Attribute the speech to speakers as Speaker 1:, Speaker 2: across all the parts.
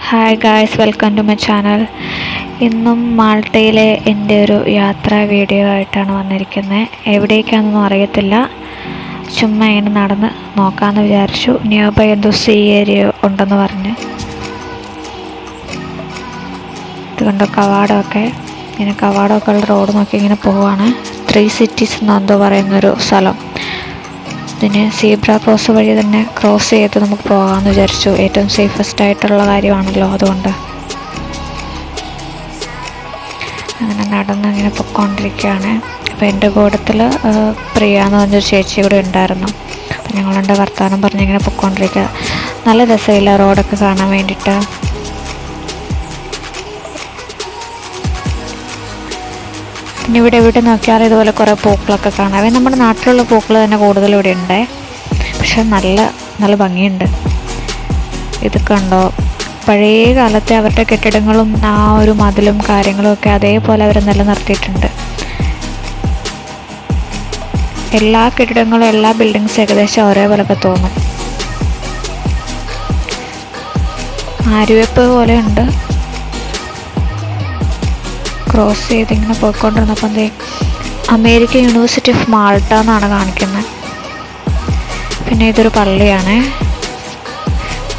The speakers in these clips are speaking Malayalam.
Speaker 1: Hi guys, welcome to my channel. ഇന്നും മാൾട്ടയിലെ എൻ്റെ ഒരു യാത്രാ വീഡിയോ ആയിട്ടാണ് വന്നിരിക്കുന്നത്. എവിടേക്കാണെന്നൊന്നും അറിയത്തില്ല, ചുമ്മാ ഇങ്ങനെ നടന്ന് നോക്കാമെന്ന് വിചാരിച്ചു. നിയർ ബൈ എന്തോ സീ ഏരിയ ഉണ്ടെന്ന് പറഞ്ഞ്. ഇതുകൊണ്ട് കവാടമൊക്കെ ഉള്ള റോഡ് നോക്കി ഇങ്ങനെ പോവുകയാണ്. 3 cities എന്നെന്തോ പറയുന്നൊരു സ്ഥലം. ഇതിന് സീബ്ര ക്രോസ് വഴി തന്നെ ക്രോസ് ചെയ്ത് നമുക്ക് പോകാമെന്ന് വിചാരിച്ചു. ഏറ്റവും സേഫസ്റ്റ് ആയിട്ടുള്ള കാര്യമാണല്ലോ, അതുകൊണ്ട് അങ്ങനെ നടന്ന് ഇങ്ങനെ പൊയ്ക്കൊണ്ടിരിക്കുകയാണ്. അപ്പോൾ എൻ്റെ കൂട്ടത്തിൽ പ്രിയ എന്ന് പറഞ്ഞൊരു ചേച്ചി കൂടെ ഉണ്ടായിരുന്നു. അപ്പം ഞങ്ങളുണ്ട് വർത്തമാനം പറഞ്ഞിങ്ങനെ പൊയ്ക്കൊണ്ടിരിക്കുക. നല്ല രസമില്ല റോഡൊക്കെ കാണാൻ വേണ്ടിയിട്ട്. പിന്നെ ഇവിടെ നോക്കിയാൽ ഇതുപോലെ കുറേ പൂക്കളൊക്കെ കാണാം. നമ്മുടെ നാട്ടിലുള്ള പൂക്കൾ തന്നെ കൂടുതൽ ഇവിടെ ഉണ്ട്, പക്ഷെ നല്ല ഭംഗിയുണ്ട്. ഇതൊക്കെ ഉണ്ടോ, പഴയ കാലത്തെ അവരുടെ കെട്ടിടങ്ങളും ആ ഒരു മതിലും കാര്യങ്ങളും ഒക്കെ അതേപോലെ അവർ നിലനിർത്തിയിട്ടുണ്ട്. എല്ലാ കെട്ടിടങ്ങളും എല്ലാ ബിൽഡിങ്സും ഏകദേശം ഒരേപോലൊക്കെ തോന്നും. ആര്യവെപ്പ് പോലെ ഉണ്ട്. ക്രോസ് ചെയ്തിങ്ങനെ പോയിക്കൊണ്ടിരുന്നപ്പം അമേരിക്കൻ യൂണിവേഴ്സിറ്റി ഓഫ് മാൾട്ട എന്നാണ് കാണിക്കുന്നത്. പിന്നെ ഇതൊരു പള്ളിയാണ്,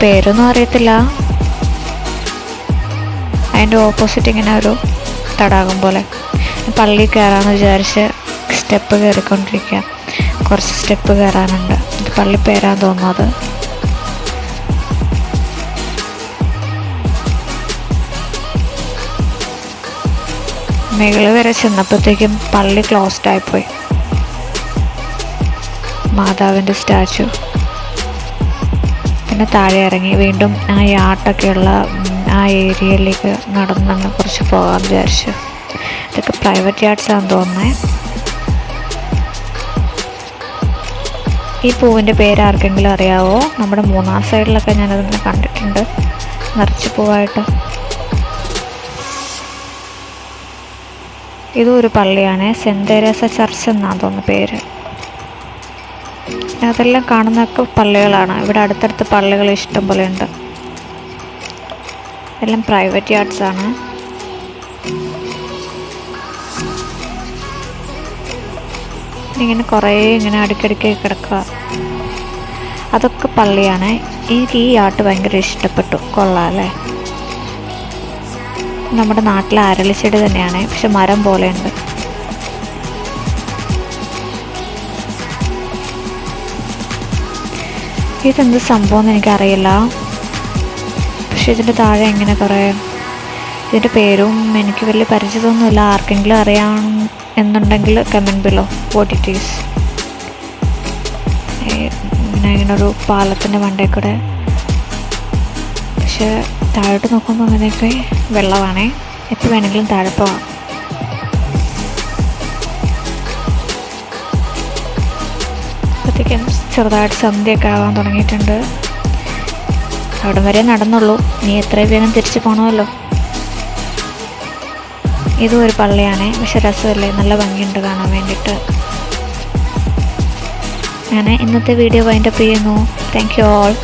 Speaker 1: പേരൊന്നും അറിയത്തില്ല. അതിൻ്റെ ഓപ്പോസിറ്റ് ഇങ്ങനെ ഒരു തടാകം പോലെ. പള്ളി കയറാമെന്ന് വിചാരിച്ച് സ്റ്റെപ്പ് കയറിക്കൊണ്ടിരിക്കുക. കുറച്ച് സ്റ്റെപ്പ് കയറാനുണ്ട്. ഇത് പള്ളി പേരാന്ന് തോന്നുന്നത്. മുകളിൽ വരെ ചെന്നപ്പോഴത്തേക്കും പള്ളി ക്ലോസ്ഡ് ആയിപ്പോയി. മാതാവിൻ്റെ സ്റ്റാച്ചു. പിന്നെ താഴെ ഇറങ്ങി വീണ്ടും ആ യാട്ടൊക്കെയുള്ള ആ ഏരിയയിലേക്ക് നടന്നങ്ങ് കുറച്ച് പോകാമെന്ന് വിചാരിച്ചു. ഇതൊക്കെ പ്രൈവറ്റ് യാർഡ്സാണെന്ന് തോന്നുന്നത്. ഈ പൂവിൻ്റെ പേര് ആർക്കെങ്കിലും അറിയാവോ? നമ്മുടെ മൂന്നാർ സൈഡിലൊക്കെ ഞാനതിങ്ങനെ കണ്ടിട്ടുണ്ട്, നിറച്ച് പൂവായിട്ട്. ഇതും ഒരു പള്ളിയാണ്, സെൻറ്റ് തെരേസ ചർച്ച് എന്നാണ് തോന്നുന്നു പേര്. അതെല്ലാം കാണുന്നതൊക്കെ പള്ളികളാണ്. ഇവിടെ അടുത്തടുത്ത് പള്ളികൾ ഇഷ്ടം പോലെ ഉണ്ട്. എല്ലാം പ്രൈവറ്റ് യാർഡ്സാണ്. ഇങ്ങനെ കുറേ ഇങ്ങനെ അടുക്കടുക്കി കിടക്കുക. അതൊക്കെ പള്ളിയാണ്. എനിക്ക് ഈ ആർട്ട് ഭയങ്കര ഇഷ്ടപ്പെട്ടു. കൊള്ളാം അല്ലേ? നമ്മുടെ നാട്ടിലെ അരളിച്ചെടി തന്നെയാണ്, പക്ഷെ മരം പോലെയുണ്ട്. ഇതെന്ത് സംഭവം എന്ന് എനിക്കറിയില്ല, പക്ഷെ ഇതിൻ്റെ താഴെ ഇങ്ങനെ കുറേ, ഇതിൻ്റെ പേരും എനിക്ക് വലിയ പരിചിതമൊന്നുമില്ല. ആർക്കെങ്കിലും അറിയാം എന്നുണ്ടെങ്കിൽ comment below what it is. ഇങ്ങനെ ഒരു പാലത്തിൻ്റെ മണ്ടയിൽ കൂടെ, പക്ഷെ താഴോട്ട് നോക്കുമ്പോൾ അങ്ങനെയൊക്കെ വെള്ളമാണേ. എപ്പോൾ വേണമെങ്കിലും താഴെ പോവാം. അപ്പോഴത്തേക്കും ചെറുതായിട്ട് സന്ധ്യയൊക്കെ ആവാൻ തുടങ്ങിയിട്ടുണ്ട്. അവിടെ വരെ നടന്നുള്ളൂ, നീ എത്രയും വേഗം തിരിച്ച് പോകണമല്ലോ. ഇതും ഒരു പള്ളിയാണ്, പക്ഷെ രസമല്ലേ, നല്ല ഭംഗിയുണ്ട് കാണാൻ വേണ്ടിയിട്ട്. അങ്ങനെ ഇന്നത്തെ വീഡിയോ വൈൻഡപ്പ് ചെയ്യുന്നു. Thank you all.